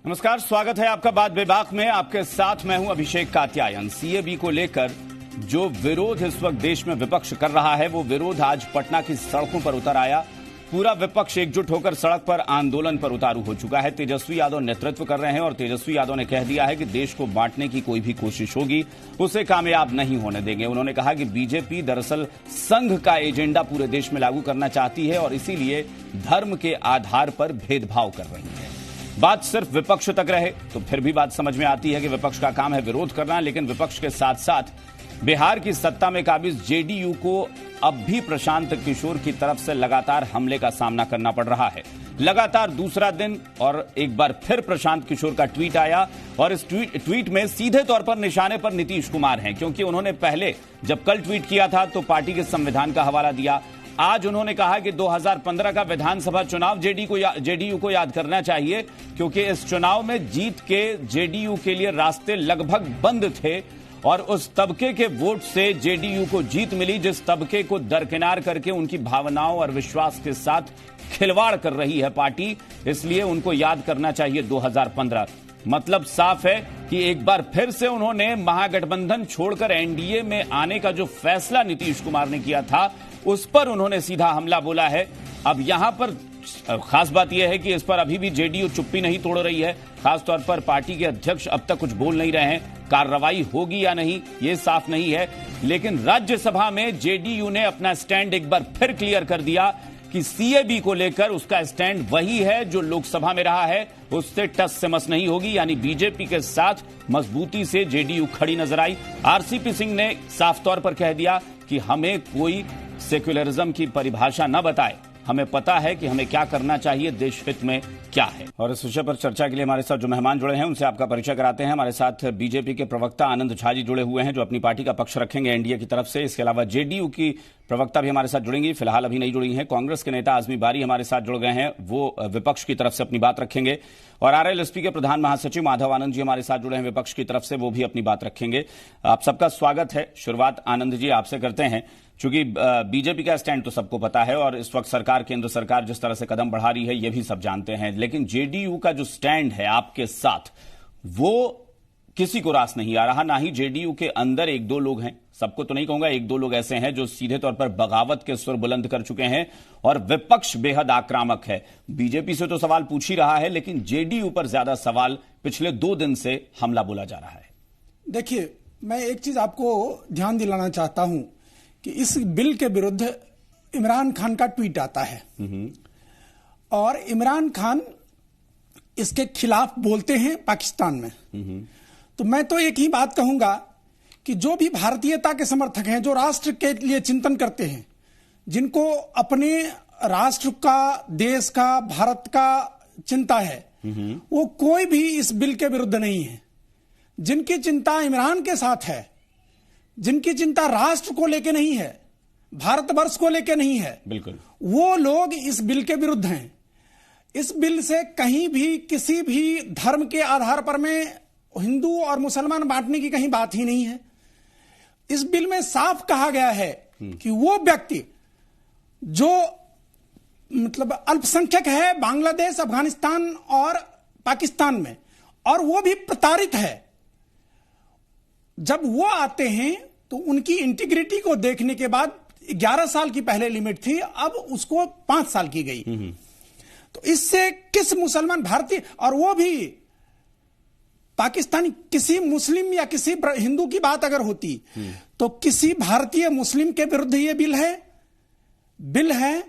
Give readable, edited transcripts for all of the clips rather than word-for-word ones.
नमस्कार, स्वागत है आपका बात बेबाक में। आपके साथ मैं हूं अभिषेक कात्यायन। सीएबी को लेकर जो विरोध इस वक्त देश में विपक्ष कर रहा है, वो विरोध आज पटना की सड़कों पर उतर आया। पूरा विपक्ष एकजुट होकर सड़क पर आंदोलन पर उतारू हो चुका है। तेजस्वी यादव नेतृत्व कर रहे हैं और तेजस्वी यादव ने कह दिया है कि देश को बांटने की कोई भी कोशिश होगी उसे कामयाब नहीं होने देंगे। उन्होंने कहा कि बीजेपी दरअसल संघ का एजेंडा पूरे देश में लागू करना चाहती है और इसीलिए धर्म के आधार पर भेदभाव कर रही है। बात सिर्फ विपक्ष तक रहे तो फिर भी बात समझ में आती है कि विपक्ष का काम है विरोध करना, लेकिन विपक्ष के साथ साथ बिहार की सत्ता में काबिज जेडीयू को अब भी प्रशांत किशोर की तरफ से लगातार हमले का सामना करना पड़ रहा है। लगातार दूसरा दिन और एक बार फिर प्रशांत किशोर का ट्वीट आया और इस ट्वीट में सीधे तौर पर निशाने पर नीतीश कुमार हैं, क्योंकि उन्होंने पहले जब कल ट्वीट किया था तो पार्टी के संविधान का हवाला दिया। आज उन्होंने कहा कि 2015 का विधानसभा चुनाव जेडीयू को याद करना चाहिए, क्योंकि इस चुनाव में जीत के जेडीयू के लिए रास्ते लगभग बंद थे और उस तबके के वोट से जेडीयू को जीत मिली जिस तबके को दरकिनार करके उनकी भावनाओं और विश्वास के साथ खिलवाड़ कर रही है पार्टी, इसलिए उनको याद करना चाहिए 2015। मतलब साफ है कि एक बार फिर से उन्होंने महागठबंधन छोड़कर एनडीए में आने का जो फैसला नीतीश कुमार ने किया था उस पर उन्होंने सीधा हमला बोला है। अब यहां पर खास बात यह है कि इस पर अभी भी जेडीयू चुप्पी नहीं तोड़ रही है। खासतौर पर पार्टी के अध्यक्ष अब तक कुछ बोल नहीं रहे हैं। कार्रवाई होगी या नहीं ये साफ नहीं है, लेकिन राज्यसभा में जेडीयू ने अपना स्टैंड एक बार फिर क्लियर कर दिया कि सीएबी को लेकर उसका स्टैंड वही है जो लोकसभा में रहा है, उससे टस से मस नहीं होगी। यानी बीजेपी के साथ मजबूती से जेडीयू खड़ी नजर आई। आरसीपी सिंह ने साफ तौर पर कह दिया कि हमें कोई सेक्युलरिज्म की परिभाषा न बताए, हमें पता है कि हमें क्या करना चाहिए, देश हित में क्या है। और इस विषय पर चर्चा के लिए हमारे साथ जो मेहमान जुड़े हैं उनसे आपका परिचय कराते हैं। हमारे साथ बीजेपी के प्रवक्ता आनंद झा जी जुड़े हुए हैं जो अपनी पार्टी का पक्ष रखेंगे एनडीए की तरफ से। इसके अलावा जेडीयू की प्रवक्ता भी हमारे साथ जुड़ेंगी, फिलहाल अभी नहीं जुड़ी हैं। कांग्रेस के नेता आजमी बारी हमारे साथ जुड़ गए हैं, वो विपक्ष की तरफ से अपनी बात रखेंगे। और आरएलएसपी के प्रधान महासचिव माधव आनंद जी हमारे साथ जुड़े हैं विपक्ष की तरफ से, वो भी अपनी बात रखेंगे। आप सबका स्वागत है। शुरुआत आनंद जी आपसे करते हैं, चूंकि बीजेपी का स्टैंड तो सबको पता है और इस वक्त सरकार, केंद्र सरकार जिस तरह से कदम बढ़ा रही है ये भी सब जानते हैं, लेकिन जेडीयू का जो स्टैंड है आपके साथ वो किसी को रास नहीं आ रहा। ना ही जेडीयू के अंदर एक दो लोग हैं, सबको तो नहीं कहूंगा, एक दो लोग ऐसे हैं जो सीधे तौर पर बगावत के सुर बुलंद कर चुके हैं और विपक्ष बेहद आक्रामक है। बीजेपी से तो सवाल पूछ ही रहा है, लेकिन जेडीयू पर ज्यादा सवाल पिछले 2 दिन से हमला बोला जा रहा है। देखिए, मैं एक चीज आपको ध्यान दिलाना चाहता हूं कि इस बिल के विरुद्ध इमरान खान का ट्वीट आता है और इमरान खान इसके खिलाफ बोलते हैं पाकिस्तान में। तो मैं तो एक ही बात कहूंगा कि जो भी भारतीयता के समर्थक हैं, जो राष्ट्र के लिए चिंतन करते हैं, जिनको अपने राष्ट्र का, देश का, भारत का चिंता है, वो कोई भी इस बिल के विरुद्ध नहीं है। जिनकी चिंता इमरान के साथ है, जिनकी चिंता राष्ट्र को लेके नहीं है, भारतवर्ष को लेके नहीं है, बिल्कुल वो लोग इस बिल के विरुद्ध हैं। इस बिल से कहीं भी किसी भी धर्म के आधार पर में हिंदू और मुसलमान बांटने की कहीं बात ही नहीं है। इस बिल में साफ कहा गया है कि वो व्यक्ति जो मतलब अल्पसंख्यक है बांग्लादेश, अफगानिस्तान और पाकिस्तान में, और वो भी प्रताड़ित है, जब वो आते हैं तो उनकी इंटीग्रिटी को देखने के बाद 11 साल की पहले लिमिट थी, अब उसको 5 साल की गई। तो इससे किस मुसलमान भारतीय, और वो भी पाकिस्तानी, किसी मुस्लिम या किसी हिंदू की बात अगर होती तो किसी भारतीय मुस्लिम के विरुद्ध ये बिल है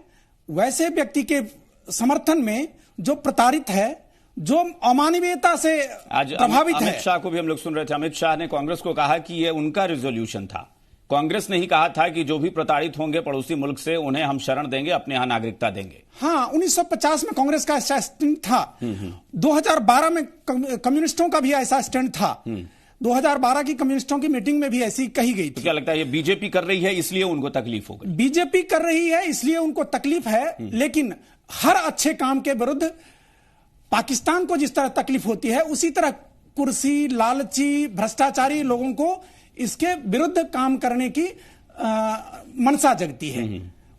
वैसे व्यक्ति के समर्थन में जो प्रताड़ित है, जो अमानवीयता से प्रभावित है। अमित शाह को भी हम लोग सुन रहे थे। अमित शाह ने कांग्रेस को कहा कि यह उनका रिजोल्यूशन था। कांग्रेस ने ही कहा था कि जो भी प्रताड़ित होंगे पड़ोसी मुल्क से उन्हें हम शरण देंगे, अपने यहां नागरिकता देंगे। हाँ, 1950 में कांग्रेस का ऐसा स्टैंड था। 2012 में कम्युनिस्टों का भी ऐसा स्टैंड था। 2012 की कम्युनिस्टों की मीटिंग में भी ऐसी कही गई थी। तो क्या लगता है ये बीजेपी कर रही है इसलिए उनको तकलीफ हो गई? बीजेपी कर रही है इसलिए उनको तकलीफ है, लेकिन हर अच्छे काम के विरुद्ध पाकिस्तान को जिस तरह तकलीफ होती है उसी तरह कुर्सी, लालची, भ्रष्टाचारी लोगों को इसके विरुद्ध काम करने की मंशा जगती है।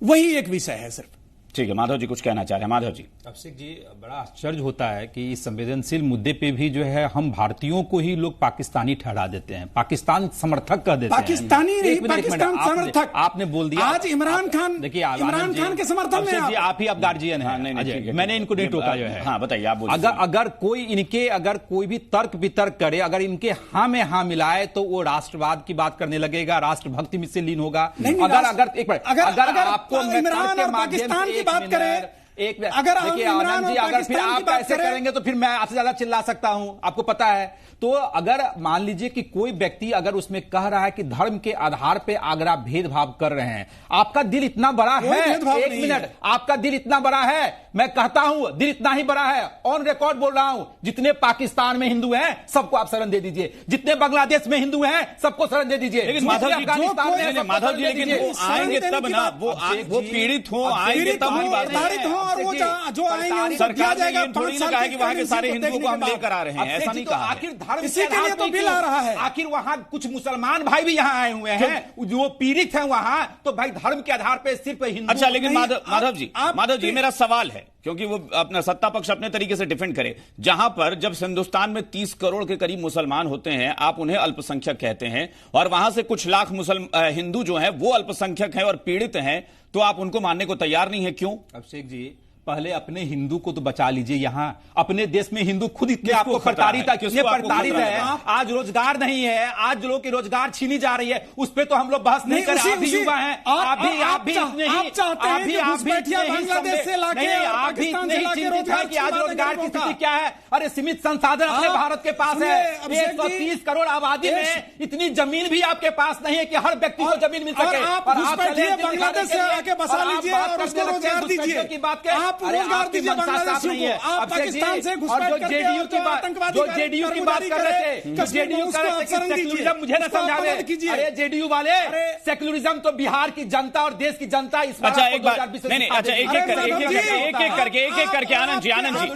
वही एक विषय है सिर्फ। ठीक है, माधव जी कुछ कहना चाह रहे हैं। माधव जी। अभिषेक जी, बड़ा आश्चर्य होता है कि इस संवेदनशील मुद्दे पे भी जो है हम भारतीयों को ही लोग पाकिस्तानी ठहरा देते हैं, पाकिस्तान समर्थक कह देते हैं। पाकिस्तानी नहीं, पाकिस्तान समर्थक। आपने बोल दिया आज इमरान खान, देखिए इमरान खान के समर्थन में आप ही अब गार्जियन हैं। मैंने इनको नहीं टोका जो है। हाँ बताइए, आप बोलिए। अगर कोई भी तर्क वितर्क करे, अगर इनके हाँ में हाँ मिलाए तो वो राष्ट्रवाद की बात करने लगेगा, राष्ट्रभक्ति में से लीन होगा। अगर आपको इमरान और पाकिस्तान की बात करें, अगर देखिए आनंद जी, अगर फिर आप ऐसे करेंगे तो फिर मैं आपसे ज्यादा चिल्ला सकता हूं, आपको पता है। तो अगर मान लीजिए कि कोई व्यक्ति अगर उसमें कह रहा है कि धर्म के आधार पे अगर आप भेदभाव कर रहे हैं, आपका दिल इतना बड़ा है, एक मिनट, आपका दिल इतना बड़ा है, मैं कहता हूं दिल इतना ही बड़ा है, ऑन रिकॉर्ड बोल रहा हूं, जितने पाकिस्तान में हिंदू हैं सबको आप शरण दे दीजिए, जितने बांग्लादेश में हिंदू हैं सबको शरण दे दीजिए। लेकिन माधव जी, माधव जी, लेकिन वो आएंगे तब ना, वो पीड़ित हो, आएंगे तब और वो जो आएंगे सरकार ने ये थोड़ी ना कहा कि वहां के सारे हिंदुओं को हम लेकर आ रहे हैं, ऐसा नहीं कहा। आखिर धर्म इसी के लिए तो बिल आ रहा है। आखिर वहां कुछ मुसलमान भाई भी यहाँ आए हुए हैं जो पीड़ित हैं वहां, तो भाई धर्म के आधार पर सिर्फ हिंदू। अच्छा, लेकिन माधव जी मेरा सवाल है, क्योंकि वो अपना सत्ता पक्ष अपने तरीके से डिफेंड करे, जहां पर जब हिंदुस्तान में 30 करोड़ के करीब मुसलमान होते हैं, आप उन्हें अल्पसंख्यक कहते हैं, और वहां से कुछ लाख हिंदू जो हैं वो अल्पसंख्यक हैं और पीड़ित हैं, तो आप उनको मानने को तैयार नहीं है, क्यों? अभिषेक जी, पहले अपने हिंदू को तो बचा लीजिए। यहाँ अपने देश में हिंदू खुद इतने आपको प्रताड़ित है, आज रोजगार नहीं है, आज लोग की रोजगार छीनी जा रही है, उस पर तो हम लोग बहस नहीं कर रहे। आप भी युवा हैं, आप भी चिंतित है कि आज रोजगार की स्थिति क्या है। अरे सीमित संसाधन अपने भारत के पास है, 130 करोड़ आबादी में इतनी जमीन भी आपके पास नहीं है कि हर व्यक्ति को जमीन मिल सके। बांग्लादेश से आके बसा लीजिए और उसको रोजगार दीजिए की बात करें, आप रोजगार दीजिए बांग्लादेशियों को, आप पाकिस्तान से घुसपैठ करके जो जेडीयू की बात कर रहे थे, जो जेडीयू कर रहे थे सेक्युलरिज्म मुझे ना समझा दे। अरे जेडीयू वाले, सेक्युलरिज्म तो बिहार की जनता और देश की जनता इस बार। अच्छा एक बात, नहीं अच्छा एक एक करके आनंद जी नहीं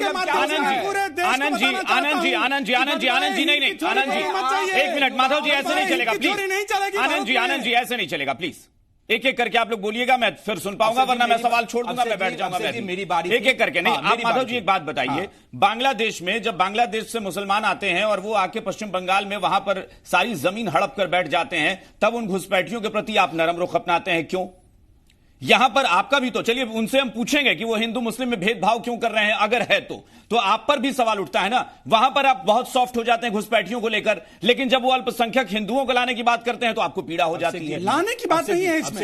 एक मिनट, माधव जी ऐसे नहीं चलेगा प्लीज, आनंद जी ऐसे नहीं चलेगा प्लीज, एक एक करके आप लोग बोलिएगा, मैं फिर सुन पाऊंगा, वरना मैं सवाल छोड़ दूंगा, मैं बैठ जाऊंगा। मेरी बारी एक एक करके नहीं। आप माधव जी एक बात बताइए, बांग्लादेश में जब बांग्लादेश से मुसलमान आते हैं और वो आके पश्चिम बंगाल में वहां पर सारी जमीन हड़प कर बैठ जाते हैं, तब उन घुसपैठियों के प्रति आप नरम रुख अपनाते हैं, क्यों? यहां पर आपका भी तो, चलिए उनसे हम पूछेंगे कि वो हिंदू मुस्लिम में भेदभाव क्यों कर रहे हैं, अगर है तो आप पर भी सवाल उठता है ना। वहां पर आप बहुत सॉफ्ट हो जाते हैं घुसपैठियों को लेकर, लेकिन जब वो अल्पसंख्यक हिंदुओं को लाने की बात करते हैं तो आपको पीड़ा हो जाती है। लाने की बात नहीं है इसमें,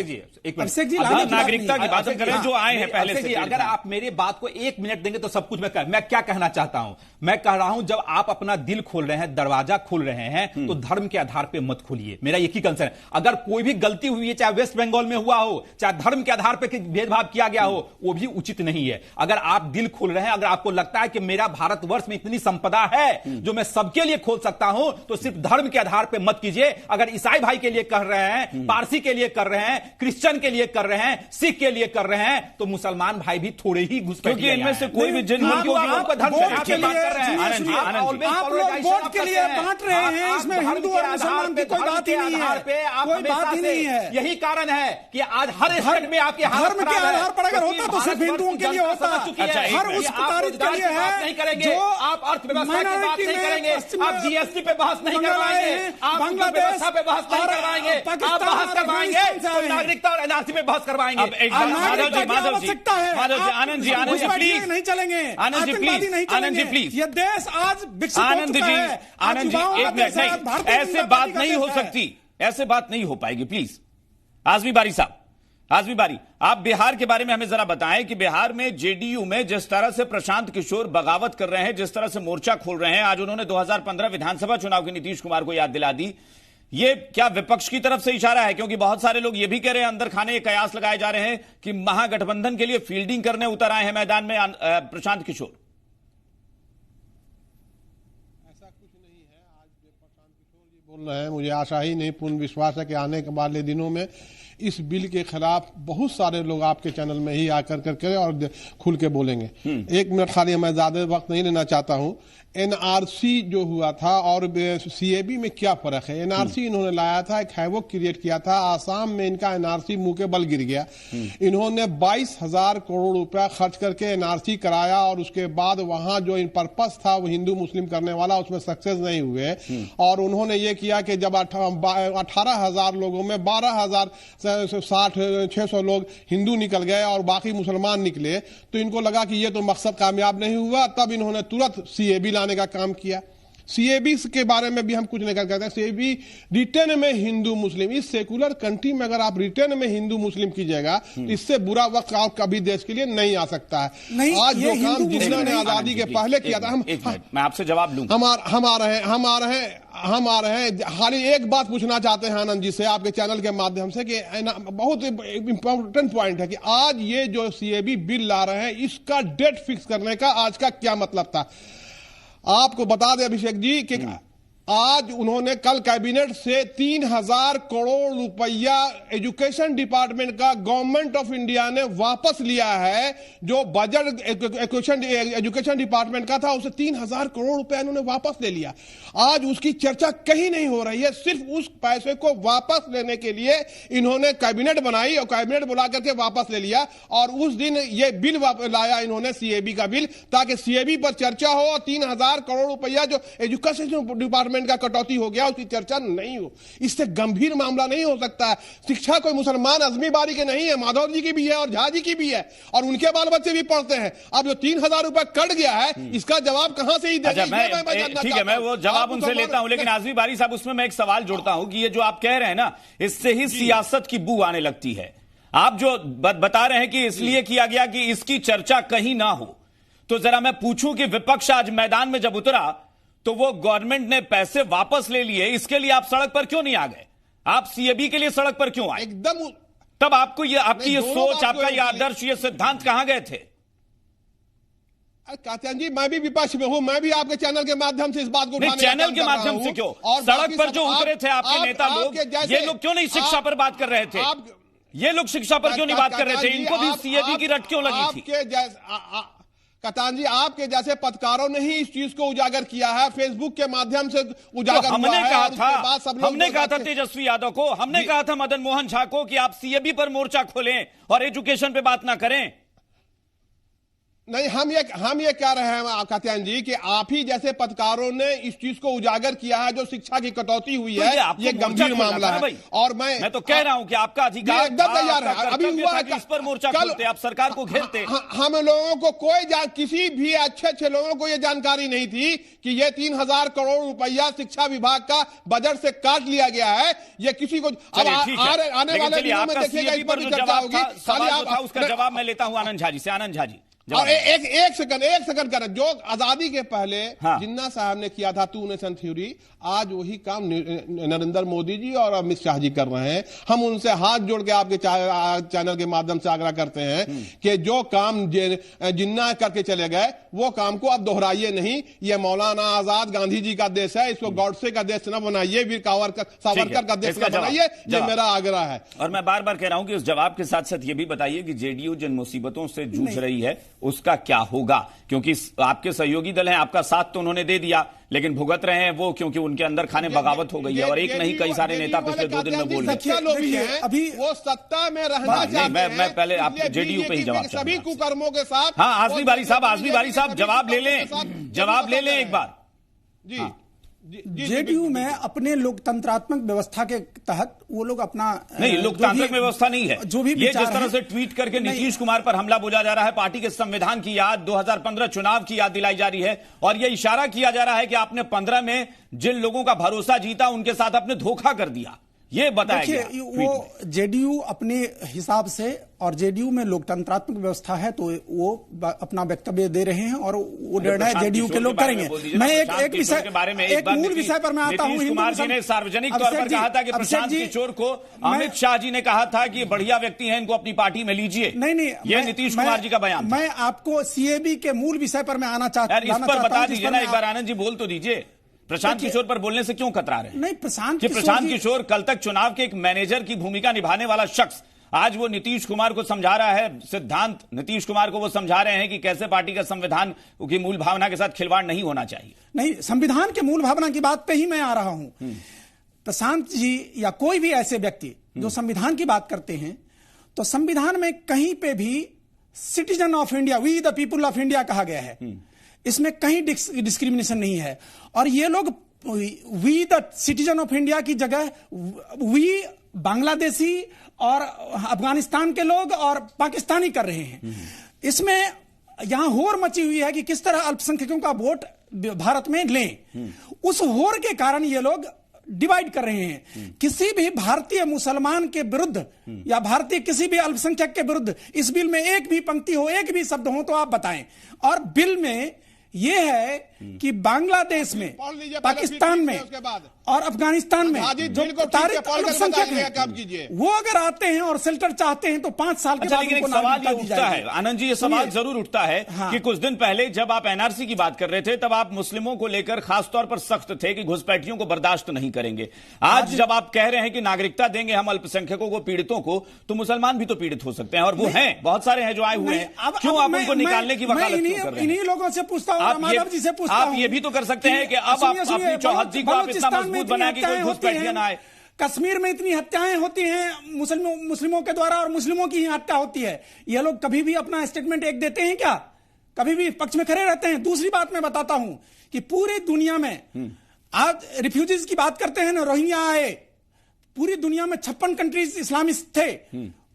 नागरिकता की बात करें जो आए हैं पहले से। अगर आप मेरी बात को 1 मिनट देंगे तो सब कुछ मैं क्या कहना चाहता हूं। मैं कह रहा हूं जब आप अपना दिल खोल रहे हैं, दरवाजा खोल रहे हैं, तो धर्म के आधार पर मत खोलिए, मेरा एक ही कंसर्न है। अगर कोई भी गलती हुई है, चाहे वेस्ट बंगाल में हुआ हो, चाहे धर्म के आधार पर भेदभाव किया गया हो, वो भी उचित नहीं है। अगर आप दिल खोल रहे हैं, अगर आपको लगता है कि मेरा भारतवर्ष में इतनी संपदा है जो मैं सबके लिए खोल सकता हूं, तो सिर्फ धर्म के आधार पर मत कीजिए। अगर ईसाई भाई के लिए कर रहे हैं, पारसी के लिए कर रहे हैं, क्रिश्चियन के लिए कर रहे हैं, सिख के लिए कर रहे हैं, तो मुसलमान भाई भी थोड़े ही घुसपैठ, क्योंकि इनमें से कोई भी जिन आप वोट के लिए बांट रहे हैं, इसमें हिंदू और मुसलमान की कोई बात ही नहीं है, कोई बात ही नहीं है। यही कारण है कि आज हर स्टेट में आपके धर्म के आधार पर अगर होता तो सिर्फ हिंदुओं के लिए होता, हर उस तारीख के लिए है जो आप अर्थव्यवस्था की बात नहीं करेंगे, आप जीएसटी पे बहास नहीं करवाएंगे, आप व्यवस्था पे बहास नहीं करवाएंगे, आप बहास करवाएंगे तो नागरिकता और एनआरसी पे बहास करवाएंगे। माधव जी आनंद जी प्लीज नहीं चलेंगे, आनंद जी प्लीज, ये देश आज विकसित हो चुका है। आनंद जी एक मिनट, नहीं ऐसे बात नहीं हो सकती, ऐसे बात नहीं हो पाएगी, प्लीज। आजमी बारी साहब, आजमी बारी, आप बिहार के बारे में हमें जरा बताएं कि बिहार में जेडीयू में जिस तरह से प्रशांत किशोर बगावत कर रहे हैं, जिस तरह से मोर्चा खोल रहे हैं, आज उन्होंने 2015 विधानसभा चुनाव की नीतीश कुमार को याद दिला दी, ये क्या विपक्ष की तरफ से इशारा है? क्योंकि बहुत सारे लोग ये भी कह रहे हैं, अंदर खाने ये कयास लगाए जा रहे हैं कि महागठबंधन के लिए फील्डिंग करने उतर आए हैं मैदान में प्रशांत किशोर। ऐसा कुछ नहीं है। आज प्रशांत किशोर जी बोल रहे हैं, मुझे आशा ही नहीं, पूर्ण विश्वास है कि आने के वाले दिनों में इस बिल के खिलाफ बहुत सारे लोग आपके चैनल में ही आकर करके और खुल के बोलेंगे। 1 मिनट खाली, मैं ज्यादा वक्त नहीं लेना चाहता हूं। एनआरसी जो हुआ था और सीएबी में क्या फर्क है? एनआरसी इन्होंने लाया था, एक हैवोक क्रिएट किया था। आसाम में इनका एनआरसी मुंह के बल गिर गया। इन्होंने 22,000 करोड़ रुपया खर्च करके एनआरसी कराया और उसके बाद वहां जो इन पर्पस था वो हिंदू मुस्लिम करने वाला, उसमें सक्सेस नहीं हुए। और उन्होंने ये किया कि जब 18,000 लोगों में 12,600 लोग हिंदू निकल गए और बाकी मुसलमान निकले, तो इनको लगा कि ये तो मकसद कामयाब नहीं हुआ। तब इन्होंने तुरंत सीएबी लाने का काम किया। सीएबी के बारे में भी हम कुछ नहीं कहते। सीएबी रिटर्न में हिंदू मुस्लिम, इस सेकुलर कंट्री में अगर आप रिटर्न में हिंदू मुस्लिम कीजिएगा, इससे बुरा वक्त और कभी देश के लिए नहीं आ सकता है। आज जो काम जिन्होंने आजादी के पहले किया था, मैं आपसे जवाब लूंगा। हम आ रहे हैं। खाली एक बात पूछना चाहते हैं आनंद जी से आपके चैनल के माध्यम से कि बहुत इंपॉर्टेंट पॉइंट है कि आज ये जो सीएबी बिल ला रहे हैं, इसका डेट फिक्स करने का आज का क्या मतलब था? आपको बता दें अभिषेक जी कि आज उन्होंने कल कैबिनेट से 3,000 करोड़ रुपया एजुकेशन डिपार्टमेंट का गवर्नमेंट ऑफ इंडिया ने वापस लिया है। जो बजट एजुकेशन डिपार्टमेंट का था, उसे 3,000 करोड़ रुपया इन्होंने वापस ले लिया। आज उसकी चर्चा कहीं नहीं हो रही है। सिर्फ उस पैसे को वापस लेने के लिए इन्होंने कैबिनेट बनाई और कैबिनेट बुला करके वापस ले लिया। और उस दिन ये बिल लाया इन्होंने, सीएबी का बिल, ताकि सीएबी पर चर्चा हो और 3,000 करोड़ रुपया जो एजुकेशन डिपार्टमेंट का कटौती हो गया, उसकी चर्चा नहीं हो। इससे गंभीर मामला नहीं हो सकता है। शिक्षा कोई मुसलमान अजमी बारी के नहीं है, माधव जी की भी है और झा जी की भी है, और उनके बाल बच्चे भी पढ़ते हैं। अब जो 3,000 रुपए कट गया है, इसका जवाब कहां से ही देंगे? ठीक है, मैं वो जवाब उनसे लेता हूं, लेकिन आजमी बारी साहब, उसमें मैं एक सवाल जोड़ता हूं कि ये जो आप कह रहे हैं ना, इससे ही सियासत की बू आने लगती है। आप जो बता रहे हैं कि इसलिए किया गया कि इसकी चर्चा कहीं ना हो, तो जरा मैं पूछूं कि विपक्ष आज मैदान में जब उतरा तो वो गवर्नमेंट ने पैसे वापस ले लिए, इसके लिए आप सड़क पर क्यों नहीं आ गए? आप सीएबी के लिए सड़क पर क्यों आए? एकदम तब आपको ये, आपकी ये सोच, आपका ये आदर्श, ये सिद्धांत कहां गए थे? कात्यायन जी, मैं भी विपक्ष में हूं। मैं भी आपके चैनल के माध्यम से इस बात को उठाने चैनल के माध्यम से क्यों? और सड़क पर जो उतरे थे आपके नेता लोग, ये लोग क्यों नहीं शिक्षा पर बात कर रहे थे? ये लोग शिक्षा पर क्यों नहीं बात कर रहे थे? इनको भी सीएबी की रट क्यों लगी थी? कतान जी, आपके जैसे पत्रकारों ने ही इस चीज को उजागर किया है, फेसबुक के माध्यम से उजागर तो हमने हुआ कहा है। था, हमने कहा था तेजस्वी यादव को, हमने कहा था मदन मोहन झा को कि आप सीएबी पर मोर्चा खोलें और एजुकेशन पे बात ना करें। नहीं, हम ये कह रहे हैं कात्यायन जी कि आप ही जैसे पत्रकारों ने इस चीज को उजागर किया है, जो शिक्षा की कटौती हुई है, ये गंभीर मामला है। और मैं तो कह रहा हूं कि आपका अधिकार एकदम तैयार है। अभी हुआ है, इस पर मोर्चा खोलते, आप सरकार को घेरते। हम लोगों को किसी भी अच्छे लोगों को ये जानकारी नहीं थी कि ये 3,000 करोड़ रुपया शिक्षा विभाग का बजट से काट लिया गया है। ये किसी को आने वाले दिनों में देखिएगा, इस पर चर्चा होगी। उसका जवाब मैं लेता हूं आनंद झा जी से। आनंद झा जी, और एक सेकंड कर, जो आजादी के पहले जिन्ना साहब ने किया था 2 नेशन थ्योरी, आज वही काम नरेंद्र मोदी जी और अमित शाह जी कर रहे हैं। हम उनसे हाथ जोड़ के आपके चैनल के माध्यम से आग्रह करते हैं कि जो काम जिन्ना करके चले गए, वो काम को अब दोहराइए नहीं। ये मौलाना आजाद गांधी जी का देश है, इसको गॉडसे का देश न बनाइए, वीर सावरकर का देश न बनाइए, ये मेरा आग्रह है। और मैं बार बार कह रहा हूं कि उस जवाब के साथ साथ ये भी बताइए कि जेडीयू जिन मुसीबतों से जूझ रही है, उसका क्या होगा? क्योंकि आपके सहयोगी दल हैं, आपका साथ तो उन्होंने दे दिया, लेकिन भुगत रहे हैं वो, क्योंकि उनके अंदर खाने बगावत हो गई है। और एक नहीं, कई सारे नेता पिछले 2 दिन में बोल रहे हैं। अभी वो सत्ता में रहना चाहते हैं। मैं पहले आप जेडीयू पे ही जवाब, सभी कुकर्मों के साथ। हाँ, आजमी बारी साहब जवाब ले लें एक बार। जी, जेडीयू में अपने लोकतंत्रात्मक व्यवस्था के तहत वो लोग अपना नहीं, लोकतांत्रिक व्यवस्था नहीं है जो भी ये। जिस तरह से ट्वीट करके नीतीश कुमार पर हमला बोला जा रहा है, पार्टी के संविधान की याद, 2015 चुनाव की याद दिलाई जा रही है, और यह इशारा किया जा रहा है कि आपने 15 में जिन लोगों का भरोसा जीता, उनके साथ आपने धोखा कर दिया। ये बताया गया। वो जेडीयू अपने हिसाब से, और जेडीयू में लोकतंत्रात्मक व्यवस्था है, तो वो अपना वक्तव्य दे रहे हैं और वो निर्णय जेडीयू के लोग करेंगे। मैं एक विषय के बारे में, एक मूल विषय पर मैं आता हूं। नीतीश कुमार जी ने सार्वजनिक तौर पर कहा था कि प्रशांत किशोर को अमित शाह जी ने कहा था कि ये बढ़िया व्यक्ति हैं, इनको अपनी पार्टी में लीजिए। नहीं, ये नीतीश कुमार जी का बयान। मैं आपको सीएबी के मूल विषय पर मैं आना चाहता हूं। इस पर बता दीजिए ना एक बार, आनंद जी बोल तो दीजिए प्रशांत किशोर पर बोलने से क्यों कतरा रहे हैं? नहीं, प्रशांत किशोर कल तक चुनाव के एक मैनेजर की भूमिका निभाने वाला शख्स आज वो नीतीश कुमार को समझा रहा है, सिद्धांत नीतीश कुमार को वो समझा रहे हैं कि कैसे पार्टी का संविधान की मूल भावना के साथ खिलवाड़ नहीं होना चाहिए। नहीं, संविधान के मूल भावना की बात पे ही मैं आ रहा हूं। प्रशांत जी या कोई भी ऐसे व्यक्ति जो संविधान की बात करते हैं, तो संविधान में कहीं पे भी citizen of India, we the people of India कहा गया है। इसमें कहीं डिस्क्रिमिनेशन नहीं है। और ये लोग we the citizen of India की जगह वी बांग्लादेशी और अफगानिस्तान के लोग और पाकिस्तानी कर रहे हैं। इसमें यहां होर मची हुई है कि किस तरह अल्पसंख्यकों का वोट भारत में लें। उस होर के कारण ये लोग डिवाइड कर रहे हैं। किसी भी भारतीय मुसलमान के विरुद्ध या भारतीय किसी भी अल्पसंख्यक के विरुद्ध इस बिल में एक भी पंक्ति हो, एक भी शब्द हो तो आप बताएं। और बिल में यह है कि बांग्लादेश में, पाकिस्तान में और अफगानिस्तान में जो तारीख अल्पसंख्यक हैं, वो अगर आते हैं और शेल्टर चाहते हैं तो 5 साल के बाद लेकिन उनको सवाल नागरिकता ये दी उठता जाएगी। है आनंद जी, ये सवाल जरूर उठता है कि कुछ दिन पहले जब आप एनआरसी की बात कर रहे थे तब आप मुस्लिमों को लेकर खासतौर पर सख्त थे कि घुसपैठियों को बर्दाश्त नहीं करेंगे। आज जब आप कह रहे हैं कि नागरिकता देंगे हम अल्पसंख्यकों को, पीड़ितों को, तो मुसलमान भी तो पीड़ित हो सकते हैं और वो हैं, बहुत सारे हैं जो आए हुए हैं। क्यों आप उनको निकालने की वकालत क्यों कर रहे हैं? इन्हीं लोगों से पूछता हूं, माधव जी से पूछता हूं। आप ये भी तो कर सकते हैं कि अब आप अपनी चौहद्दी को आप इतना मजबूत बनाए कि कोई घुसपैठिया ना आए। कश्मीर में इतनी हत्याएं होती हैं मुस्लिमों के द्वारा और मुस्लिमों की ही हत्या होती है। ये लोग कभी भी अपना स्टेटमेंट एक देते हैं क्या? कभी भी पक्ष में खड़े रहते हैं? दूसरी बात मैं बताता हूं कि पूरी दुनिया में आज रिफ्यूजीज की बात करते हैं ना, रोहिंग्या आए, पूरी दुनिया में 56 कंट्रीज इस्लामिस्ट थे।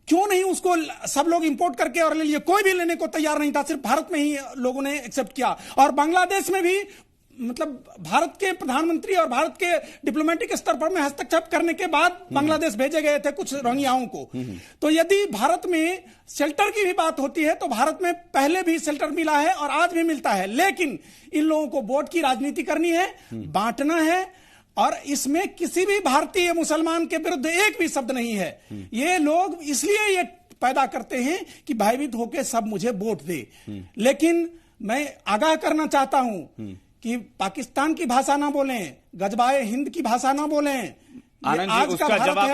क्यों नहीं उसको सब लोग इंपोर्ट करके और ले लिए? कोई भी लेने को तैयार नहीं था, सिर्फ भारत में ही लोगों ने एक्सेप्ट किया। और बांग्लादेश में भी मतलब भारत के प्रधानमंत्री और भारत के डिप्लोमेटिक स्तर पर में हस्तक्षेप करने के बाद बांग्लादेश भेजे गए थे कुछ रोहिंग्याओं को। तो यदि भारत में शेल्टर की भी बात होती है तो भारत में पहले भी शेल्टर मिला है और आज भी मिलता है। लेकिन इन लोगों को वोट की राजनीति करनी है, बांटना है, और इसमें किसी भी भारतीय मुसलमान के विरुद्ध एक भी शब्द नहीं है। ये लोग इसलिए ये पैदा करते हैं कि भयभीत होकर सब मुझे वोट दे। लेकिन मैं आगाह करना चाहता हूं कि पाकिस्तान की भाषा ना बोलें, गजबाए हिंद की भाषा ना बोलें। आनंद जी,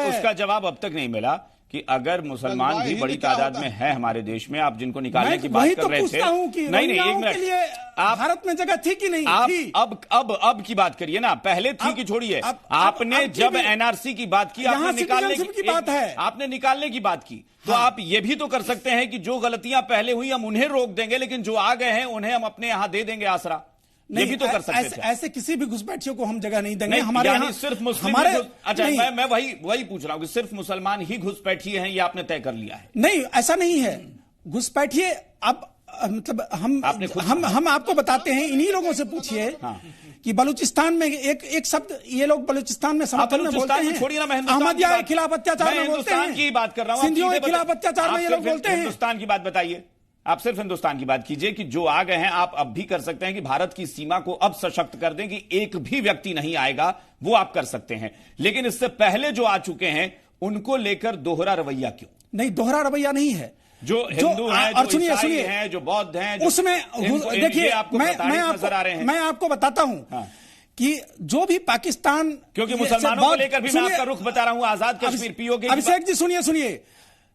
उसका जवाब अब तक नहीं मिला कि अगर मुसलमान भी बड़ी तादाद में है हमारे देश में, आप जिनको निकालने की बात कर रहे थे, नहीं, एक मिनट, आप भारत में जगह थी कि नहीं थी? अब की बात करिए ना, पहले थी कि छोड़िए। आपने जब एनआरसी की बात की, आपने निकालने की बात है, आपने निकालने की बात की, तो आप ये भी तो कर सकते हैं कि जो गलतियां पहले हुई हम उन्हें रोक देंगे, लेकिन जो आ गए हैं उन्हें हम अपने यहां दे देंगे आसरा। ये भी तो कर सकते थे। ऐसे किसी भी घुसपैठियों को हम जगह नहीं देंगे। हमारे यहाँ सिर्फ मुस्लिम, अच्छा मैं वही पूछ रहा हूं कि सिर्फ मुसलमान ही घुसपैठिए हैं, ये आपने तय कर लिया है? नहीं, ऐसा नहीं है। घुसपैठिए अब मतलब हम आपको बताते हैं, इन्हीं लोगों से पूछिए कि बलूचिस्तान में एक शब्द ये लोग बलूचिस्तान में समर्थन में बोलते हैं, छोड़िए ना, मैं अहमदिया के खिलाफ अत्याचार में बोलते हैं, की बात कर रहा हूं, सिंधियों के खिलाफ अत्याचार में ये लोग बोलते हैं। हिंदुस्तान की बात बताइए, आप सिर्फ हिंदुस्तान की बात कीजिए कि जो आ गए हैं, आप अब भी कर सकते हैं कि भारत की सीमा को अब सशक्त कर दें कि एक भी व्यक्ति नहीं आएगा, वो आप कर सकते हैं। लेकिन इससे पहले जो आ चुके हैं उनको लेकर दोहरा रवैया क्यों? नहीं, दोहरा रवैया नहीं है। जो हिंदू हैं, जो ईसाई हैं, जो बौद्ध हैं, उसमें देखिए, मैं आपको बताता हूं कि जो भी पाकिस्तान, क्योंकि मुसलमानों को लेकर भी मैं आपका रुख बता रहा हूं, आजाद कश्मीर पीओके। अभिषेक जी सुनिए,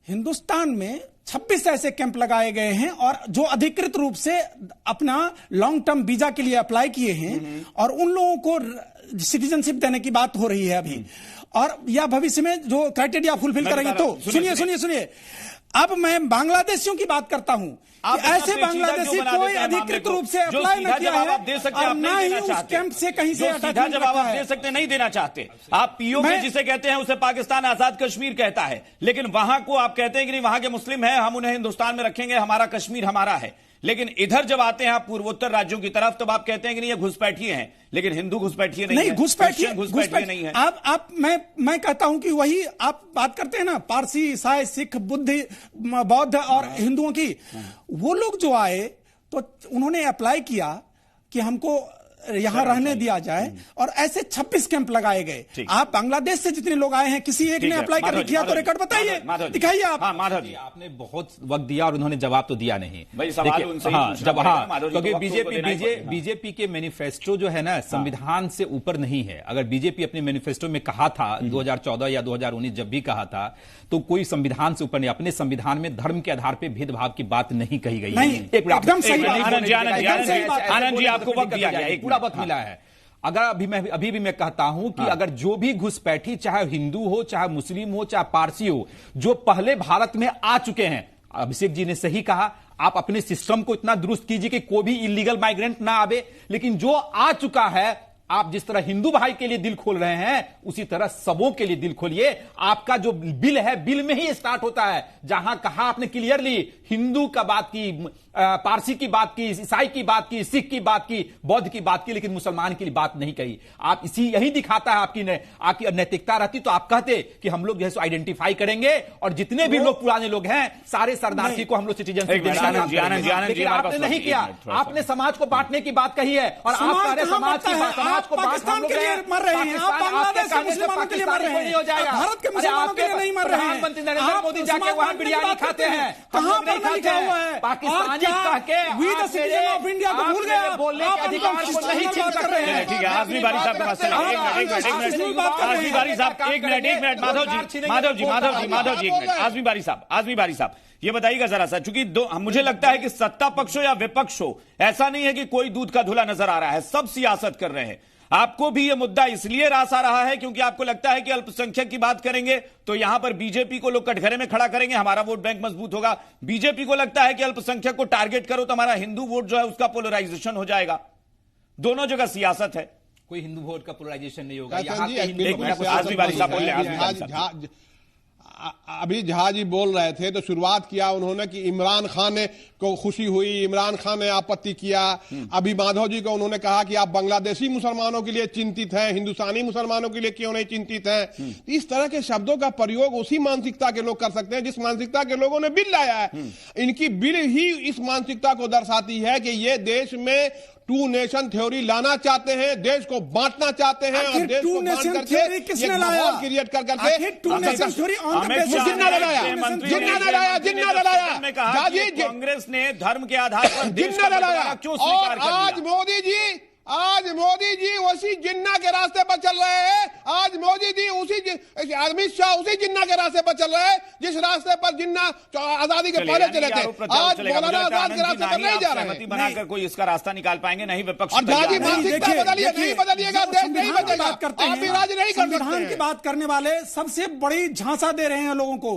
हिंदुस्तान में 26 ऐसे कैंप लगाए गए हैं और जो अधिकृत रूप से अपना लॉन्ग टर्म वीजा के लिए अप्लाई किए हैं, और उन लोगों को सिटीजनशिप देने की बात हो रही है अभी, और या भविष्य में जो क्राइटेरिया फुलफिल करेंगे। तो सुनिए, अब मैं बांग्लादेशियों की बात करता हूं कि ऐसे बांग्लादेशी कोई अधिकृत रूप से अप्लाई न किया है और ना ही उस कैंप से कहीं से सीधा जवाब आप दे सकते नहीं देना चाहते। आप पीओके जिसे कहते हैं उसे पाकिस्तान आजाद कश्मीर कहता है, लेकिन वहां को आप कहते हैं कि नहीं, वहां के मुस्लिम हैं, हम उन्हें हिंदुस्तान में रखेंगे, हमारा कश्मीर हमारा है। लेकिन इधर जब आते हैं आप पूर्वोत्तर राज्यों की तरफ, तब आप कहते हैं कि नहीं ये घुसपैठिए हैं, लेकिन हिंदू घुसपैठिए नहीं है, घुसपैठिए नहीं है। आप मैं कहता हूं कि वही आप बात करते हैं ना, पारसी, ईसाई, सिख, बौद्ध और हिंदुओं की, वो लोग जो आए तो उन्होंने अप्लाई किया कि हमको यहाँ रहने दिया जाए और ऐसे 26 कैंप लगाए गए। आप बांग्लादेश से जितने लोग आए हैं किसी एक ने अप्लाई कर किया तो रिकॉर्ड बताइए, दिखाइए आप। माधव जी, आपने बहुत वक्त दिया और उन्होंने जवाब तो दिया नहीं भाई, सवाल उनसे ही पूछना पड़ेगा, क्योंकि बीजेपी के मैनिफेस्टो जो है ना संविधान से ऊपर नहीं है। अगर बीजेपी अपने मैनिफेस्टो में कहा था 2014 या 2019 जब भी कहा था तो कोई संविधान से ऊपर नहीं, अपने संविधान में धर्म के आधार पर भेदभाव की बात नहीं कही गई है। एकदम सही आनंद जी, आपको वक्त दिया गया, पूरा वक्त मिला है। अगर अभी भी मैं कहता हूं कि अगर जो भी घुसपैठी, चाहे हिंदू हो, चाहे मुस्लिम हो, चाहे पारसी हो, जो पहले भारत में आ चुके हैं, अभिषेक जी ने सही कहा, आप अपने सिस्टम को इतना दुरुस्त कीजिए कि कोई भी इलीगल माइग्रेंट ना आवे। लेकिन जो आ चुका है, आप जिस तरह हिंदू भाई के लिए दिल खोल रहे हैं उसी तरह सबों के लिए दिल खोलिए। आपका जो बिल है, बिल में ही स्टार्ट होता है। जहां कहा आपने क्लियरली हिंदू का बात की, पारसी की बात की, ईसाई की बात की, सिख की बात की, बौद्ध की बात की, लेकिन मुसलमान की बात नहीं कही। आप यही दिखाता है आपकी नैतिकता रहती तो आप कहते कि हम लोग जो है सो आइडेंटिफाई करेंगे और जितने भी लोग पुराने लोग हैं सारे सरदारजी को हम लोग सिटीजनशिप आपने नहीं किया। आपने समाज को बांटने की बात कही है और आप कह रहे समाज की बात को पाकिस्तान के लिए मर रहे हैं, आप बांग्लादेश के मुसलमानों के लिए मर रहे हैं, हो जाएगा। भारत के मुसलमानों के लिए नहीं मर रहे हैं। प्रधानमंत्री नरेंद्र मोदी जाके वहां बिरयानी खाते हैं, कहां पर लिखा हुआ है? पाकिस्तानी कह के we the citizen of India को भूल गए, बोलने के अधिकार को नहीं छीन सकते हैं। ठीक है, आजमी बारी साहब के पास चले, एक मिनट, आजमी बारी साहब ये बताइएगा जरा सा, चूंकि मुझे लगता है कि सत्ता पक्ष हो या विपक्ष हो, ऐसा नहीं है कि कोई दूध का धुला नजर आ रहा है, सब सियासत कर रहे हैं। आपको भी यह मुद्दा इसलिए रास आ रहा है क्योंकि आपको लगता है कि अल्पसंख्यक की बात करेंगे तो यहां पर बीजेपी को लोग कटघरे में खड़ा करेंगे, हमारा वोट बैंक मजबूत होगा। बीजेपी को लगता है कि अल्पसंख्यक को टारगेट करो तो हमारा हिंदू वोट जो है उसका पोलराइजेशन हो जाएगा। दोनों जगह सियासत है, कोई हिंदू वोट का पोलराइजेशन नहीं होगा। अभी झा जी बोल रहे थे तो शुरुआत किया उन्होंने कि इमरान खान को खुशी हुई, इमरान खान ने आपत्ति किया। अभी माधव जी को उन्होंने कहा कि आप बांग्लादेशी मुसलमानों के लिए चिंतित हैं, हिंदुस्तानी मुसलमानों के लिए क्यों नहीं चिंतित हैं। इस तरह के शब्दों का प्रयोग उसी मानसिकता के लोग कर सकते हैं जिस मानसिकता के लोगों ने बिल लाया है। इनकी बिल ही इस मानसिकता को दर्शाती है कि ये देश में टू नेशन थ्योरी लाना चाहते हैं, देश को बांटना चाहते हैं और देश को बांट करके किसने लाया क्रिएट कर करके टू नेशन थ्योरी जिन्ना लड़ाया कांग्रेस ने धर्म के आधार पर जिन्ना लड़ाया। और आज मोदी जी उसी जिन्ना के रास्ते पर चल रहे हैं। आज मोदी जी अमित शाह उसी जिन्ना के रास्ते पर चल रहे हैं जिस रास्ते पर जिन्ना आजादी के पहले चले थे। आज मौलाना आजाद के रास्ते पर नहीं जा रहे हैं। बनाकर कोई इसका रास्ता निकाल पाएंगे नहीं विपक्ष। और जाति मानसिकता बदलिए, नहीं बदलिएगा देश नहीं बदलेगा। आप भी राज नहीं कर सकते। संविधान की बात करने वाले सबसे बड़ी झांसा दे रहे हैं लोगों को।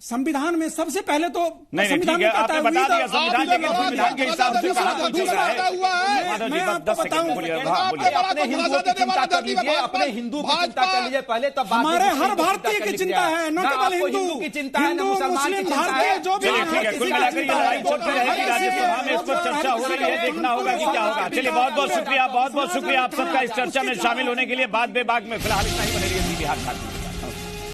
संविधान में सबसे पहले तो नहीं, ठीक है, आपने बता दिया संविधान, लेकिन संविधान के हिसाब से कहां कुछ चल रहा है। मैं आपको बताऊं, अपने हिंदुओं की चिंता कर लीजिए, अपने हिंदू की चिंता कर लीजिए पहले, तब हमारे हर भारतीय की चिंता है, न केवल हिंदू की चिंता है, न मुसलमान की चिंता है। जो भी ठीक है, कुल मिलाकर ये लड़ाई चलती रहेगी, राज्यसभा में इस पर चर्चा हो रही है, देखना होगा कि क्या होगा। चलिए, बहुत बहुत शुक्रिया आप सबका इस चर्चा में शामिल होने के लिए। बात बेबाक में फिलहाल इतना ही। बने रहिए बिहार।